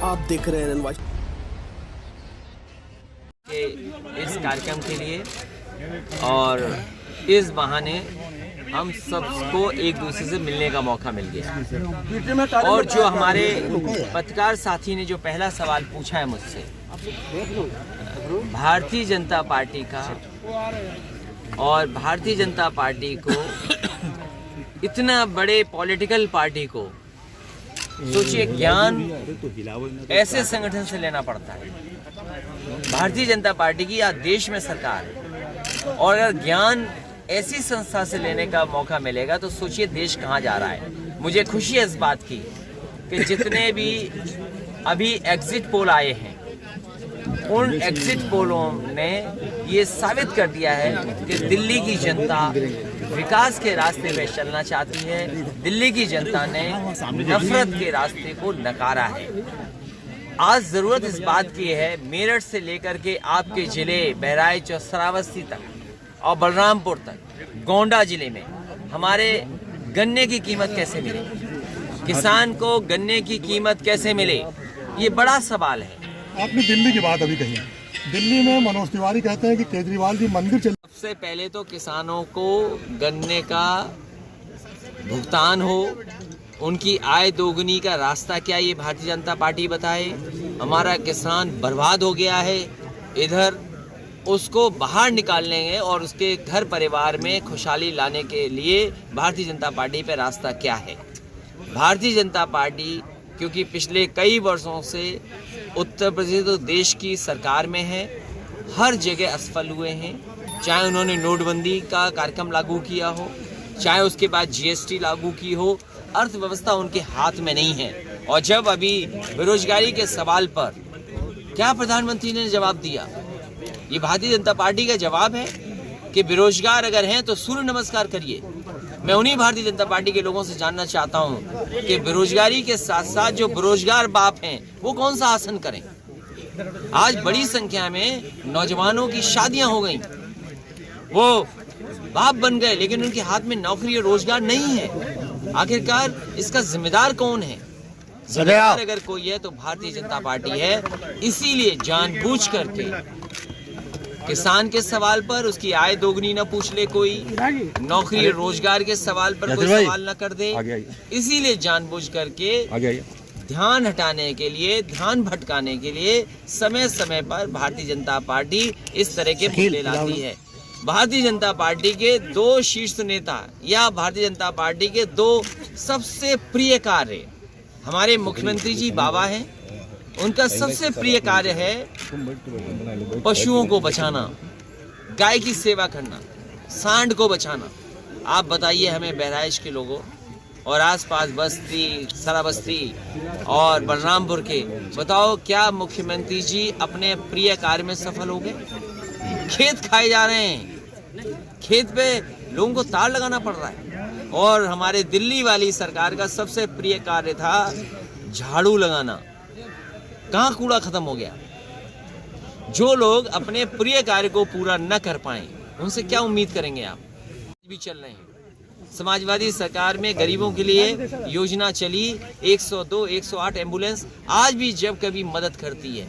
आप देख रहे हैं NY के इस कार्यक्रम के लिए, और इस बहाने हम सबको एक दूसरे से मिलने का मौका मिल गया। और जो हमारे पत्रकार साथी ने जो पहला सवाल पूछा है मुझसे, भारतीय जनता पार्टी का, और भारतीय जनता पार्टी को, इतना बड़े पॉलिटिकल पार्टी को, सोचिए ज्ञान ऐसे संगठन से लेना पड़ता है। भारतीय जनता पार्टी की आज देश में सरकार है, और अगर ज्ञान ऐसी संस्था से लेने का मौका मिलेगा तो सोचिए देश कहाँ जा रहा है। मुझे खुशी है इस बात की कि जितने भी अभी एग्जिट पोल आए हैं, उन एग्जिट पोलों ने ये साबित कर दिया है कि दिल्ली की जनता विकास के रास्ते पे चलना चाहती है। दिल्ली की जनता ने नफरत के रास्ते को नकारा है। आज जरूरत इस बात की है, मेरठ से लेकर के आपके जिले बहराइच और श्रावस्ती तक और बलरामपुर तक, गोंडा जिले में हमारे गन्ने की कीमत कैसे मिले, किसान को गन्ने की कीमत कैसे मिले, ये बड़ा सवाल है। आपने दिल्ली की बात अभी कही। दिल्ली में मनोज तिवारी कहते हैं कि केजरीवाल जी मंदिर चले। सबसे पहले तो किसानों को गन्ने का भुगतान हो, उनकी आय दोगुनी का रास्ता क्या, ये भारतीय जनता पार्टी बताए। हमारा किसान बर्बाद हो गया है, इधर उसको बाहर निकालने और उसके घर परिवार में खुशहाली लाने के लिए भारतीय जनता पार्टी पे रास्ता क्या है। भारतीय जनता पार्टी क्योंकि पिछले कई वर्षों से उत्तर प्रदेश तो देश की सरकार में है, हर जगह असफल हुए हैं। चाहे उन्होंने नोटबंदी का कार्यक्रम लागू किया हो, चाहे उसके बाद GST लागू की हो, अर्थव्यवस्था उनके हाथ में नहीं है। और जब अभी बेरोजगारी के सवाल पर क्या प्रधानमंत्री ने जवाब दिया, ये भारतीय जनता पार्टी का जवाब है कि बेरोजगार अगर हैं तो सूर्य नमस्कार करिए। मैं उन्हीं भारतीय जनता पार्टी के लोगों से जानना चाहता हूं कि बेरोजगारी के साथ साथ जो बेरोजगार बाप हैं वो कौन सा आसन करें। आज बड़ी संख्या में नौजवानों की शादियां हो गई, वो बाप बन गए, लेकिन उनके हाथ में नौकरी और रोजगार नहीं है। आखिरकार इसका जिम्मेदार कौन है? जिम्मेदार अगर कोई है तो भारतीय जनता पार्टी है। इसीलिए जानबूझ करके किसान के सवाल पर उसकी आय दोगुनी न पूछ ले कोई, नौकरी और रोजगार के सवाल पर कोई सवाल न कर दे। इसीलिए जानबूझ करके ध्यान हटाने के लिए, ध्यान भटकाने के लिए समय समय पर भारतीय जनता पार्टी इस तरह के मुद्दे लाती है। भारतीय जनता पार्टी के दो शीर्ष नेता या भारतीय जनता पार्टी के दो सबसे प्रिय कार्य, हमारे मुख्यमंत्री जी बाबा हैं, उनका सबसे प्रिय कार्य है पशुओं को बचाना, गाय की सेवा करना, सांड को बचाना। आप बताइए हमें बहराइच के लोगों और आसपास बस्ती, श्रावस्ती और बलरामपुर के, बताओ क्या मुख्यमंत्री जी अपने प्रिय कार्य में सफल हो गए? खेत खाए जा रहे हैं, खेत पे लोगों को तार लगाना पड़ रहा है। और हमारे दिल्ली वाली सरकार का सबसे प्रिय कार्य था झाड़ू लगाना। कहाँ कूड़ा खत्म हो गया? जो लोग अपने प्रिय कार्य को पूरा न कर पाए उनसे क्या उम्मीद करेंगे आप? भी चल रहे हैं। समाजवादी सरकार में गरीबों के लिए योजना चली, 102, 108 एम्बुलेंस आज भी जब कभी मदद करती है।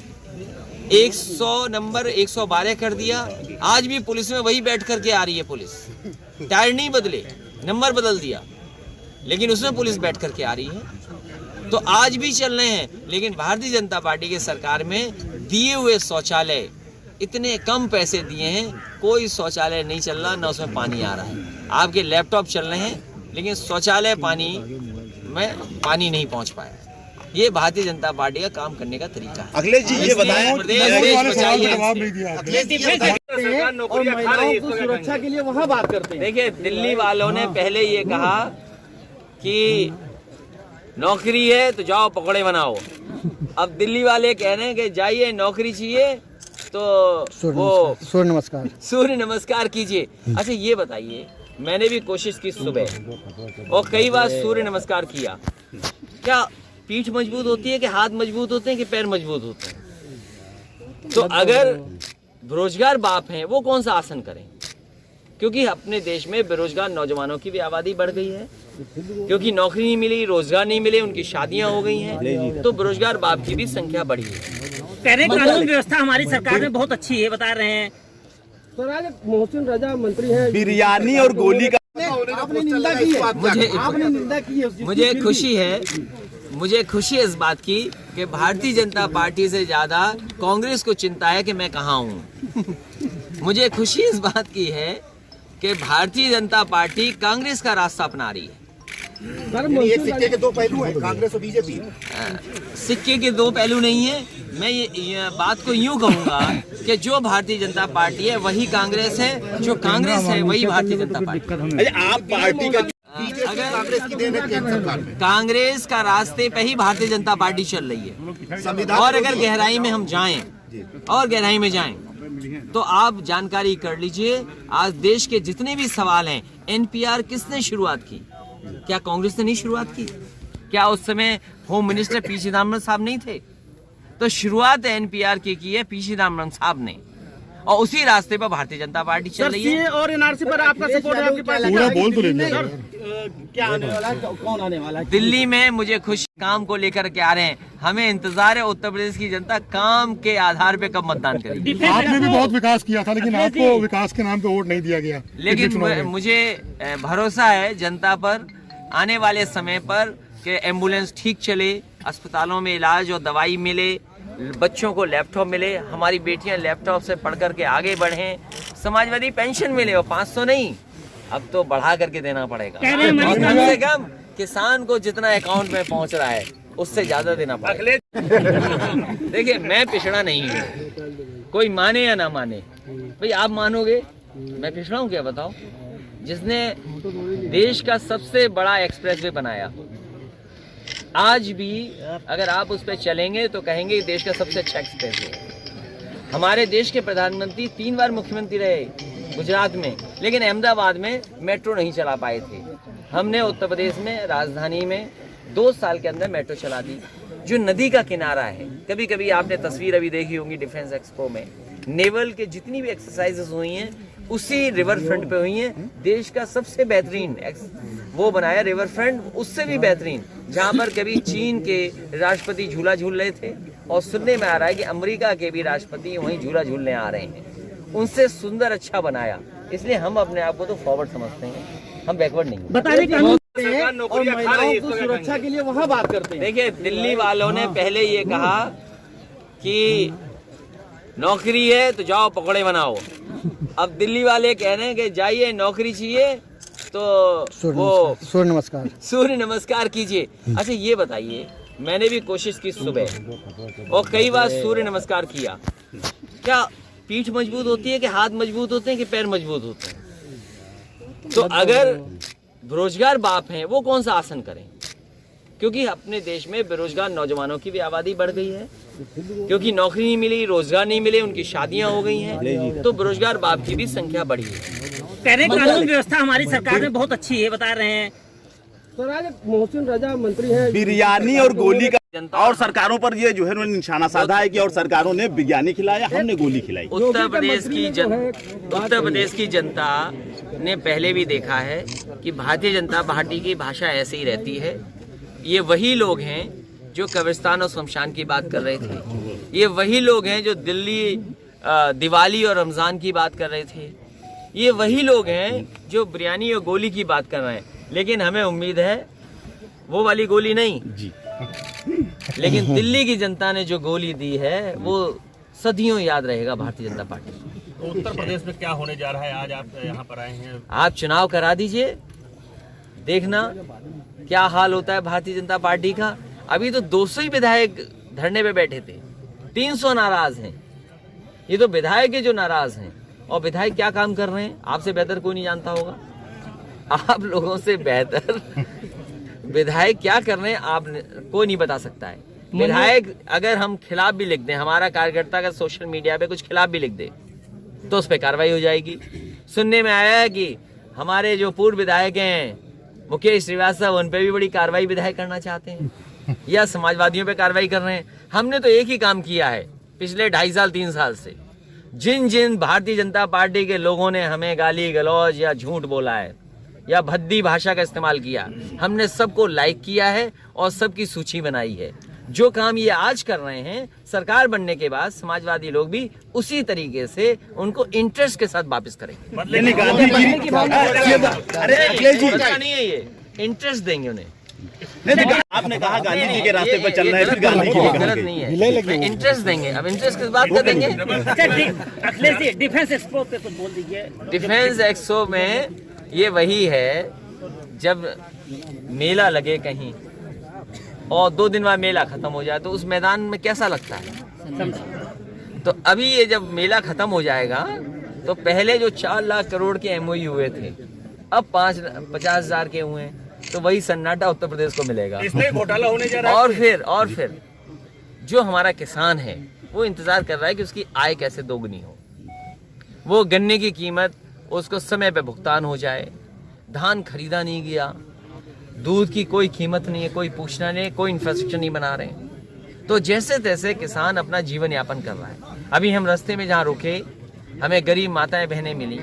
100 नंबर 112 कर दिया, आज भी पुलिस में वही बैठ करके आ रही है। पुलिस टायर नहीं बदले, नंबर बदल दिया, लेकिन उसमें पुलिस बैठ करके आ रही है। तो आज भी चल रहे हैं। लेकिन भारतीय जनता पार्टी के सरकार में दिए हुए शौचालय इतने कम पैसे दिए हैं, कोई शौचालय नहीं चल रहा, न उसमें पानी आ रहा है। आपके लैपटॉप चल रहे हैं लेकिन शौचालय में पानी नहीं पहुंच पाया। ये भारतीय जनता पार्टी का काम करने का तरीका है। अखिलेश जी ये बताएं, और महिलाओं को सुरक्षा के लिए वहाँ बात करते हैं। देखिए, दिल्ली वालों ने पहले ये कहा कि नौकरी है तो जाओ पकौड़े बनाओ। अब दिल्ली वाले कह रहे हैं कि जाइए नौकरी चाहिए तो वो सूर्य नमस्कार कीजिए। अच्छा ये बताइए, मैंने भी कोशिश की सुबह और कई बार सूर्य नमस्कार किया, क्या पीठ मजबूत होती है कि हाथ मजबूत होते हैं कि पैर मजबूत होते हैं? तो अगर बेरोजगार बाप हैं वो कौन सा आसन करें? क्योंकि अपने देश में बेरोजगार नौजवानों की भी आबादी बढ़ गई है, क्योंकि नौकरी नहीं मिली, रोजगार नहीं मिले, उनकी शादियां हो गई हैं, तो बेरोजगार बाप की भी संख्या बढ़ी है। कह रहे कानून व्यवस्था हमारी सरकार में बहुत अच्छी है, बता रहे हैं। तो आज मोहसिन रजा मंत्री है, बिरयानी और गोली का आपने निंदा की है, आपने निंदा की है। मुझे खुशी है इस बात की कि भारतीय जनता पार्टी से ज्यादा कांग्रेस को चिंता है कि मैं कहाँ हूँ। मुझे खुशी इस बात की है कि भारतीय जनता पार्टी कांग्रेस का रास्ता अपना रही है। ये सिक्के के दो पहलू हैं, कांग्रेस और बीजेपी। सिक्के के दो पहलू नहीं है। मैं ये बात को यूं कहूंगा कि जो भारतीय जनता पार्टी है वही कांग्रेस है, जो कांग्रेस है वही भारतीय जनता पार्टी। आप पार्टी का अगर कांग्रेस की देन है केंद्र सरकार में, कांग्रेस का रास्ते पे ही भारतीय जनता पार्टी चल रही है, और अगर गहराई में हम जाएं और गहराई में जाएं तो आप जानकारी कर लीजिए, आज देश के जितने भी सवाल हैं, एनपीआर किसने शुरुआत की? क्या कांग्रेस ने नहीं शुरुआत की? क्या उस समय होम मिनिस्टर पी चिदम्बरम साहब नहीं थे? तो शुरुआत एनपीआर की है पी चिदम्बरम साहब ने, और उसी रास्ते पर भारतीय जनता पार्टी चल रही है। और एनआरसी पर आपका सपोर्ट है, आपके पास पूरा बोल तो लीजिए। क्या आने वाला है, कौन आने वाला है? दिल्ली में मुझे खुश काम को लेकर के आ रहे हैं। हमें इंतजार है उत्तर प्रदेश की जनता काम के आधार पे कब मतदान करेगी। आपने भी बहुत विकास किया था, लेकिन आपको विकास के नाम पे वोट नहीं दिया गया। लेकिन मुझे भरोसा है जनता पर, आने वाले समय पर कि एम्बुलेंस ठीक चले, अस्पतालों में इलाज और दवाई मिले, बच्चों को लैपटॉप मिले, हमारी बेटियां लैपटॉप से पढ़ करके आगे बढ़ें, समाजवादी पेंशन मिले, और 500 नहीं, अब तो बढ़ा करके देना पड़ेगा। और कम से कम किसान को जितना अकाउंट में पहुंच रहा है उससे ज्यादा देना पड़ेगा। देखिए, मैं पिछड़ा नहीं हूँ, कोई माने या ना माने। भाई आप मानोगे मैं पिछड़ा हूँ क्या? बताओ। जिसने देश का सबसे बड़ा एक्सप्रेसवे बनाया, आज भी अगर आप उस पर चलेंगे तो कहेंगे देश का सबसे अच्छा एक्सप्रेसवे है। हमारे देश के प्रधानमंत्री 3 बार मुख्यमंत्री रहे गुजरात में, लेकिन अहमदाबाद में मेट्रो नहीं चला पाए थे। हमने उत्तर प्रदेश में राजधानी में 2 साल के अंदर मेट्रो चला दी। जो नदी का किनारा है, कभी कभी आपने तस्वीर अभी देखी होंगी डिफेंस एक्सपो में, नेवल के जितनी भी एक्सरसाइजेस हुई हैं उसी रिवर फ्रंट पे हुई हैं। देश का सबसे बेहतरीन वो बनाया रिवर फ्रंट, उससे भी बेहतरीन, जहां पर कभी चीन के राष्ट्रपति झूला झूल रहे थे, और सुनने में आ रहा है कि अमेरिका के भी राष्ट्रपति वहीं झूला झूलने आ रहे हैं। उनसे सुंदर अच्छा बनाया, इसलिए हम अपने आप को तो फॉरवर्ड समझते हैं, हम बैकवर्ड नहीं। बता रहे कानून और महिलाओं को सुरक्षा के लिए वहाँ बात करते हैं। देखिए, दिल्ली वालों ने पहले ये कहा कि नौकरी है तो जाओ पकौड़े बनाओ। अब दिल्ली वाले कह रहे हैं कि जाइए नौकरी चाहिए तो वो सूर्य नमस्कार कीजिए। अच्छा ये बताइए, मैंने भी कोशिश की सुबह और कई बार सूर्य नमस्कार किया, क्या पीठ मजबूत होती है कि हाथ मजबूत होते हैं कि पैर मजबूत होते हैं? तो अगर बेरोजगार बाप हैं वो कौन सा आसन करें? क्योंकि अपने देश में बेरोजगार नौजवानों की भी आबादी बढ़ गई है, क्योंकि नौकरी नहीं मिली, रोजगार नहीं मिले, उनकी शादियां हो गई हैं, तो बेरोजगार बाप की भी संख्या बढ़ी है। कह रहे कानून व्यवस्था हमारी सरकार में बहुत अच्छी है, बता रहे हैं। तो आज मोहसिन रजा मंत्री है, बिरयानी और गोली का जनता और सरकारों पर ये जो है उन्होंने निशाना साधा है कि और सरकारों ने बिरयानी खिलाया, हमने गोली खिलाई। उत्तर प्रदेश की जनता ने पहले भी देखा है कि भारतीय जनता पार्टी की भाषा ऐसे ही रहती है। ये वही लोग हैं जो कब्रिस्तान और शमशान की बात कर रहे थे, ये वही लोग हैं जो दिल्ली दिवाली और रमजान की बात कर रहे थे, ये वही लोग हैं जो बिरयानी और गोली की बात कर रहे हैं। लेकिन हमें उम्मीद है वो वाली गोली नहीं जी, लेकिन दिल्ली की जनता ने जो गोली दी है वो सदियों याद रहेगा भारतीय जनता पार्टी। उत्तर प्रदेश में क्या होने जा रहा है? आज आप यहाँ पर आए हैं, आप चुनाव करा दीजिए, देखना क्या हाल होता है भारतीय जनता पार्टी का। अभी तो 200 ही विधायक धरने पे बैठे थे, 300 नाराज हैं। ये तो विधायक है जो नाराज हैं, और विधायक क्या काम कर रहे हैं आपसे बेहतर कोई नहीं जानता होगा। आप लोगों से बेहतर विधायक क्या कर रहे हैं आप कोई नहीं बता सकता है। विधायक अगर हम खिलाफ भी लिख दें, हमारा कार्यकर्ता अगर सोशल मीडिया पे कुछ खिलाफ भी लिख दे तो उस पर कार्रवाई हो जाएगी। सुनने में आया है कि हमारे जो पूर्व विधायक हैं मुकेश श्रीवास्तव, उन पे भी बड़ी कार्रवाई विधायक करना चाहते हैं, या समाजवादियों पे कार्रवाई कर रहे हैं। हमने तो एक ही काम किया है पिछले 2.5 साल 3 साल से, जिन जिन भारतीय जनता पार्टी के लोगों ने हमें गाली गलौज या झूठ बोला है या भद्दी भाषा का इस्तेमाल किया, हमने सबको लाइक किया है और सबकी सूची बनाई है। जो काम ये आज कर रहे हैं, सरकार बनने के बाद समाजवादी लोग भी उसी तरीके से उनको इंटरेस्ट के साथ वापस करेंगे। नहीं है ये, इंटरेस्ट देंगे उन्हें। आपने कहा गांधी जी के रास्ते पर चल रहे हैं, फिर गांधी जी के गलत नहीं है, इंटरेस्ट देंगे। अब इंटरेस्ट किस बात का देंगे? अच्छा, अखिलेश जी, डिफेंस एक्सपो पे कुछ बोल दीजिए। डिफेंस एक्सपो में ये वही है, जब मेला लगे कहीं और 2 दिन बाद मेला खत्म हो जाए तो उस मैदान में कैसा लगता है। तो अभी ये जब मेला खत्म हो जाएगा तो पहले जो 4 लाख करोड़ के MOU हुए थे, अब 50,000 के हुए हैं, तो वही सन्नाटा उत्तर प्रदेश को मिलेगा। इसमें घोटाला होने जा रहा है। और फिर जो हमारा किसान है वो इंतजार कर रहा है कि उसकी आय कैसे दोगुनी हो, वो गन्ने की कीमत उसको समय पे भुगतान हो जाए, धान खरीदा नहीं गया, दूध की कोई कीमत नहीं है, कोई पूछना नहीं, कोई इंफ्रास्ट्रक्चर नहीं बना रहे हैं। तो जैसे तैसे किसान अपना जीवन यापन कर रहा है। अभी हम रास्ते में जहाँ रुके, हमें गरीब माताएं बहनें मिली,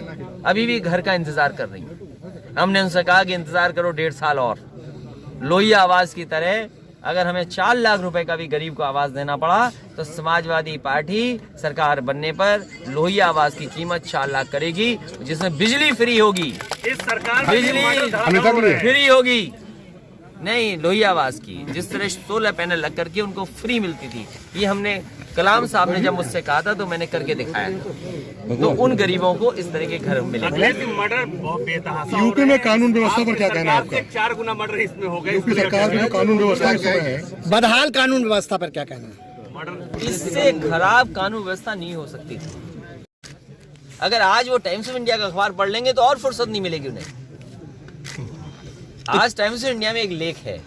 अभी भी घर का इंतजार कर रही हैं। हमने उनसे कहा कि इंतजार करो 1.5 साल और। लोहिया आवाज की तरह अगर हमें 4 लाख रुपए का भी गरीब को आवाज देना पड़ा तो समाजवादी पार्टी सरकार बनने पर लोहिया आवाज की कीमत 4 लाख करेगी, जिसमें बिजली फ्री होगी। इस सरकार बिजली फ्री होगी, नहीं लोहिया आवाज की, जिस तरह 16 पैनल लग करके उनको फ्री मिलती थी। ये हमने कलाम साहब ने जब मुझसे कहा था तो मैंने करके दिखाया। तो उन गरीबों को इस तरह के घर मिलेंगे। मर्डर बहुत बेतहाशा। यूपी में कानून व्यवस्था पर क्या कहना है आपका? 4 गुना मर्डर इसमें हो गए। यूपी सरकार में जो कानून व्यवस्था इस समय है, बदहाल कानून व्यवस्था पर क्या कहना है? इससे खराब कानून व्यवस्था नहीं हो सकती थी। अगर आज वो टाइम्स ऑफ इंडिया का अखबार पढ़ लेंगे तो और फुर्सत नहीं मिलेगी उन्हें। आज टाइम्स ऑफ इंडिया में एक लेख है,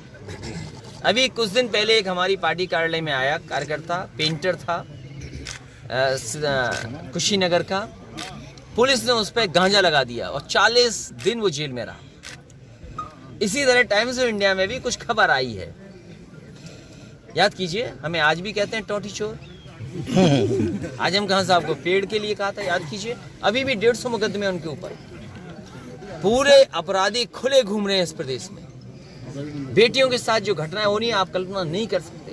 अभी कुछ दिन पहले एक हमारी पार्टी कार्यालय में आया कार्यकर्ता, पेंटर था कुशीनगर का, पुलिस ने उस पर गांजा लगा दिया और 40 दिन वो जेल में रहा। इसी तरह टाइम्स ऑफ इंडिया में भी कुछ खबर आई है, याद कीजिए, हमें आज भी कहते हैं टोटी चोर। आजम खान साहब को पेड़ के लिए कहा था, याद कीजिए। अभी भी 150 मुकदमे उनके ऊपर। पूरे अपराधी खुले घूम रहे हैं इस प्रदेश में। बेटियों के साथ जो घटनाएं हो रही हैं आप कल्पना नहीं कर सकते।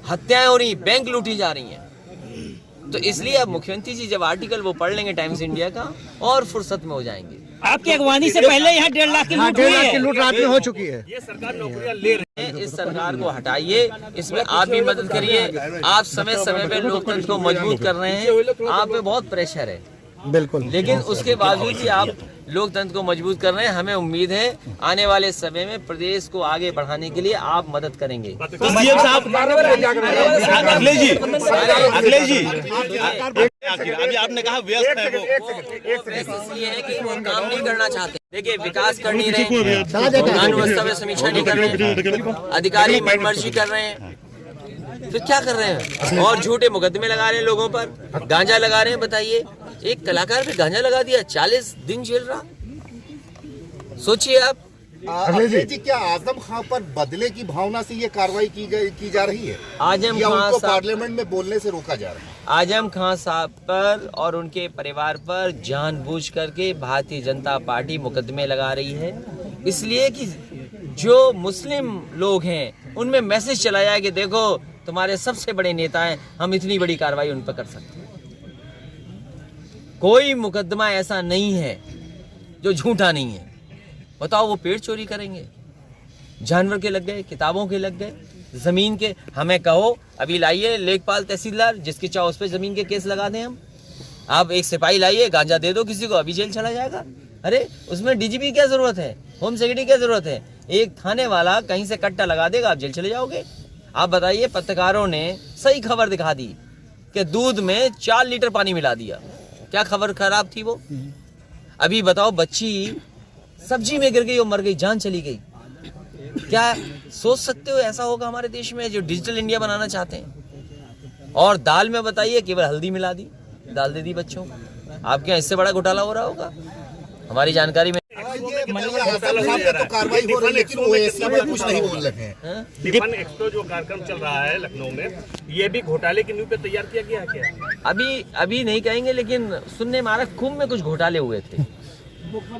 हत्याएं हो रही, बैंक लूटी जा रही हैं। तो इसलिए अब मुख्यमंत्री जी जब आर्टिकल वो पढ़ लेंगे टाइम्स इंडिया का और फुर्सत में हो जाएंगे। आपकी अगवानी से पहले यहाँ 1.5 लाख की लूट हुई है। लूट रात में हो चुकी है। ये सरकार नौकरियां ले रही है। इस सरकार को हटाइए, इसमें आप भी मदद करिए। आप समय समय पे लोकतंत्र को मजबूत कर रहे हैं, आप पे बहुत प्रेशर है बिल्कुल, लेकिन उसके बावजूद भी आप लोकतंत्र को मजबूत कर रहे हैं। हमें उम्मीद है आने वाले समय में प्रदेश को आगे बढ़ाने के लिए आप मदद करेंगे। तो सीएम साहब, अखिलेश जी अभी आपने कहा व्यस्त है वो इसलिए है कि वो काम नहीं करना चाहते। देखिए, विकास कर नहीं रहे, कानून व्यवस्था में समीक्षा नहीं कर रहे, अधिकारी मनमर्जी कर रहे हैं, फिर क्या कर रहे हैं? और झूठे मुकदमे लगा रहे हैं लोगों पर, गांजा लगा रहे हैं। बताइए, एक कलाकार पे गांजा लगा दिया, 40 दिन जेल रहा। सोचिए आप। अखिलेश जी, क्या आजम खान पर बदले की भावना से ये कार्रवाई की जा रही है? आजम या खान उनको साहब, पार्लियामेंट में बोलने से रोका जा रहा है? आजम खान साहब पर और उनके परिवार पर जानबूझ करके भारतीय जनता पार्टी मुकदमे लगा रही है, इसलिए कि जो मुस्लिम लोग हैं उनमें मैसेज चला जाए कि देखो तुम्हारे सबसे बड़े नेता हैं, हम इतनी बड़ी कार्रवाई उन पर कर सकते हैं। कोई मुकदमा ऐसा नहीं है जो झूठा नहीं है। बताओ, वो पेड़ चोरी करेंगे, जानवर के लग गए, किताबों के लग गए, जमीन के। हमें कहो अभी लाइए लेखपाल तहसीलदार, जिसके चाहो उस पर जमीन के केस लगा दें हम। आप एक सिपाही लाइए, गांजा दे दो किसी को, अभी जेल चला जाएगा। अरे उसमें डीजीपी क्या जरूरत है, होम सेक्रेटरी क्या जरूरत है? एक थाने वाला कहीं से कट्टा लगा देगा, आप जेल चले जाओगे। आप बताइए, पत्रकारों ने सही खबर दिखा दी कि दूध में 4 लीटर पानी मिला दिया। क्या खबर खराब थी वो? अभी बताओ, बच्ची सब्जी में गिर गई और मर गई, जान चली गई। क्या सोच सकते हो ऐसा होगा हमारे देश में, जो डिजिटल इंडिया बनाना चाहते हैं? और दाल में बताइए, केवल हल्दी मिला दी, दाल दे दी बच्चों को। आपके यहाँ इससे बड़ा घोटाला हो रहा होगा? हमारी जानकारी में आजम खान पे तो कार्रवाई हो रही है, लेकिन ओवैसी पे कुछ नहीं बोल रहे हैं। डिफन एक्सपो जो कार्यक्रम चल रहा है लखनऊ में, ये भी घोटाले की नींव पे तैयार किया गया है क्या? अभी नहीं कहेंगे, लेकिन सुनने में आ रहा कुंभ में कुछ घोटाले हुए थे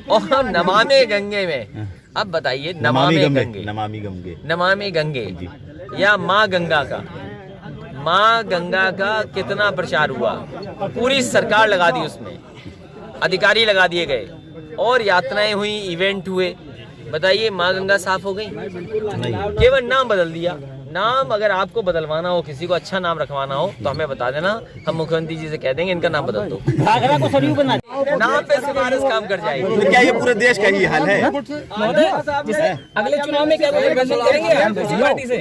और नमामि गंगे में। अब बताइए, नमामि गंगे या माँ गंगा का कितना प्रचार हुआ? पूरी सरकार लगा दी उसमें, अधिकारी लगा दिए गए और यात्राएं हुई, इवेंट हुए। बताइए, माँ गंगा साफ हो गई? केवल नाम बदल दिया। नाम अगर आपको बदलवाना हो, किसी को अच्छा नाम रखवाना हो तो हमें बता देना, हम मुख्यमंत्री जी से कह देंगे इनका नाम बदल दो। घाघरा को सरयू बना नाम पे सिफारिश काम कर जाएगी। तो क्या ये पूरे देश का ही हाल है? अगले चुनाव में क्या गठबंधन करेंगे हम दूसरी पार्टी से?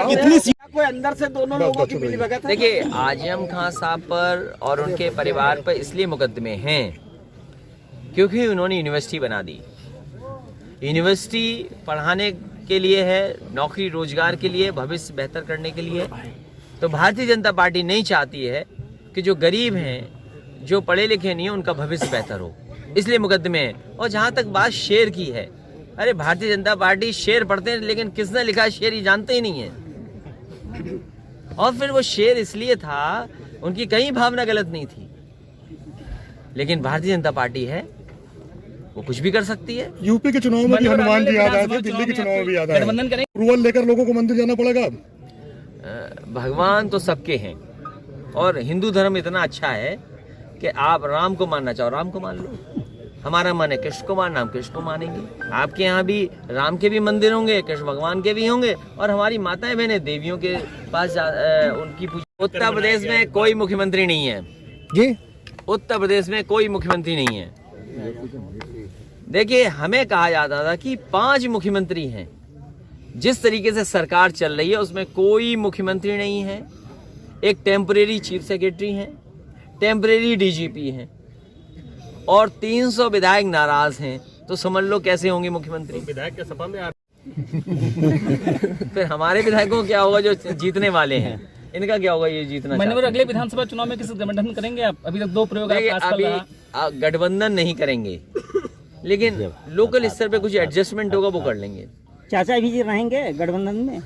कितनी कोई अंदर से दोनों लोगों की मिलीभगत है? देखिए, आजम खान साहब पर और उनके परिवार पर इसलिए मुकदमे हैं क्योंकि उन्होंने यूनिवर्सिटी बना दी। यूनिवर्सिटी पढ़ाने के लिए है, नौकरी रोजगार के लिए, भविष्य बेहतर करने के लिए। तो भारतीय जनता पार्टी नहीं चाहती है कि जो गरीब हैं, जो पढ़े लिखे नहीं हैं, उनका भविष्य बेहतर हो, इसलिए मुकदमे हैं। और जहाँ तक बात शेर की है, अरे भारतीय जनता पार्टी शेर पढ़ते हैं, लेकिन किसने लिखा है शेर ये जानते ही नहीं है। और फिर वो शेर इसलिए था, उनकी कहीं भावना गलत नहीं थी, लेकिन भारतीय जनता पार्टी है, वो कुछ भी कर सकती है। यूपी के चुनाव में भी हनुमान जी याद आए थे, दिल्ली के चुनाव में भी याद आए। अप्रूवल लेकर लोगों को मंदिर जाना पड़ेगा। भगवान तो सबके हैं और हिंदू धर्म इतना अच्छा है कि आप राम को मानना चाहो राम को मान लो, हमारा मन है कृष्ण को मानना, हम कृष्ण को मानेंगे। आपके यहाँ भी राम के भी मंदिर होंगे, कृष्ण भगवान के भी होंगे, और हमारी माताएं बहनें देवियों के पास उनकी पूजा। उत्तर प्रदेश में कोई मुख्यमंत्री नहीं है जी, उत्तर प्रदेश में कोई मुख्यमंत्री नहीं है। देखिए, हमें कहा जाता था कि 5 मुख्यमंत्री हैं। जिस तरीके से सरकार चल रही है उसमें कोई मुख्यमंत्री नहीं है। एक टेम्परेरी चीफ सेक्रेटरी हैं, टेम्परेरी डीजीपी हैं और 300 विधायक नाराज हैं। तो समझ लो कैसे होंगे मुख्यमंत्री। विधायक के सभा में फिर हमारे विधायकों को क्या होगा जो जीतने वाले हैं, इनका क्या होगा ये जीतना। महीने अगले विधानसभा चुनाव में किसी गठबंधन करेंगे आप? अभी तक 2 प्रयोग अभी गठबंधन नहीं करेंगे, लेकिन लोकल स्तर पे कुछ एडजस्टमेंट होगा वो कर लेंगे। चाचा भी रहेंगे गठबंधन में?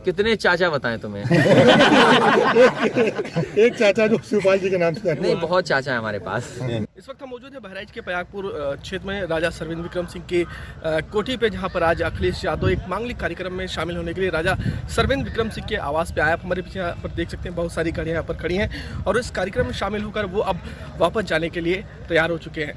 कितने चाचा बताएं तुम्हें? एक चाचा जो शिवपाल जी के नाम से नहीं, बहुत चाचा है हमारे पास। इस वक्त हम मौजूद हैं बहराइच के पयागपुर क्षेत्र में राजा सरविंद विक्रम सिंह के कोठी पे, जहां पर आज अखिलेश यादव एक मांगलिक कार्यक्रम में शामिल होने के लिए राजा सरविंद विक्रम सिंह के आवास पे आया। हमारे पीछे यहाँ पर देख सकते हैं बहुत सारी गाड़ियाँ यहाँ पर खड़ी हैं और इस कार्यक्रम में शामिल होकर वो अब वापस जाने के लिए तैयार हो चुके हैं।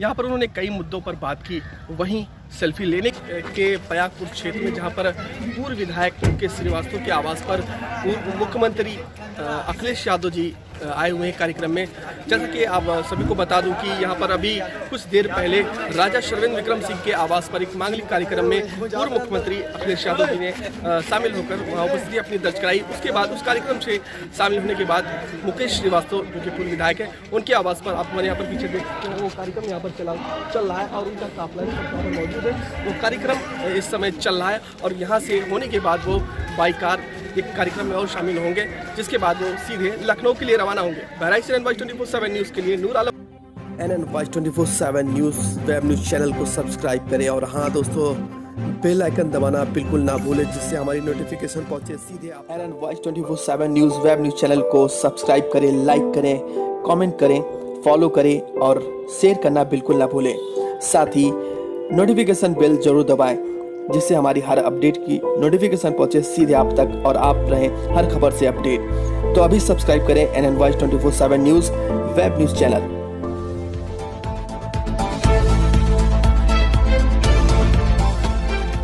यहाँ पर उन्होंने कई मुद्दों पर बात की। वहीं सेल्फी लेने के पयागपुर क्षेत्र में, जहाँ पर पूर्व विधायक के श्रीवास्तव के आवास पर पूर्व मुख्यमंत्री अखिलेश यादव जी आए हुए हैं कार्यक्रम में। जैसा कि आप सभी को बता दूं कि यहाँ पर अभी कुछ देर पहले राजा सरविंद विक्रम सिंह के आवास पर एक मांगलिक कार्यक्रम में पूर्व मुख्यमंत्री अखिलेश यादव जी ने शामिल होकर वहाँ उपस्थिति अपनी दर्ज कराई। उसके बाद उस कार्यक्रम से शामिल होने के बाद मुकेश श्रीवास्तव जो कि पूर्व विधायक है, उनके आवास पर आप हमारे यहाँ पर पीछे देखते हैं वो कार्यक्रम यहाँ पर चल रहा है और उनका काफिला भी मौजूद है। वो कार्यक्रम इस समय चल रहा है और यहाँ से होने के बाद वो बाई कार एक कार्यक्रम में और शामिल होंगे, जिसके बाद वो सीधे लखनऊ के लिए रवाना होंगे। बहराइच से NN 24/7 न्यूज़ के लिए Noor Alam. NN 24/7 news web news channel को सब्सक्राइब करें और हाँ दोस्तों, बेल आइकन दबाना बिल्कुल ना भूलें, जिससे हमारी नोटिफिकेशन पहुंचे सीधे आप। NN 24/7 news web news channel को सब्सक्राइब करें, लाइक करें, कमेंट करें, फॉलो करें और शेयर करना बिल्कुल ना भूलें। साथ ही नोटिफिकेशन बेल जरूर दबाएं, जिससे हमारी हर अपडेट की नोटिफिकेशन पहुंचे सीधे आप तक और आप रहें हर खबर से अपडेट। तो अभी सब्सक्राइब करें NN 24/7 news web news channel.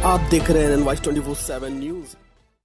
आप देख रहे हैं NN 24/7 न्यूज़।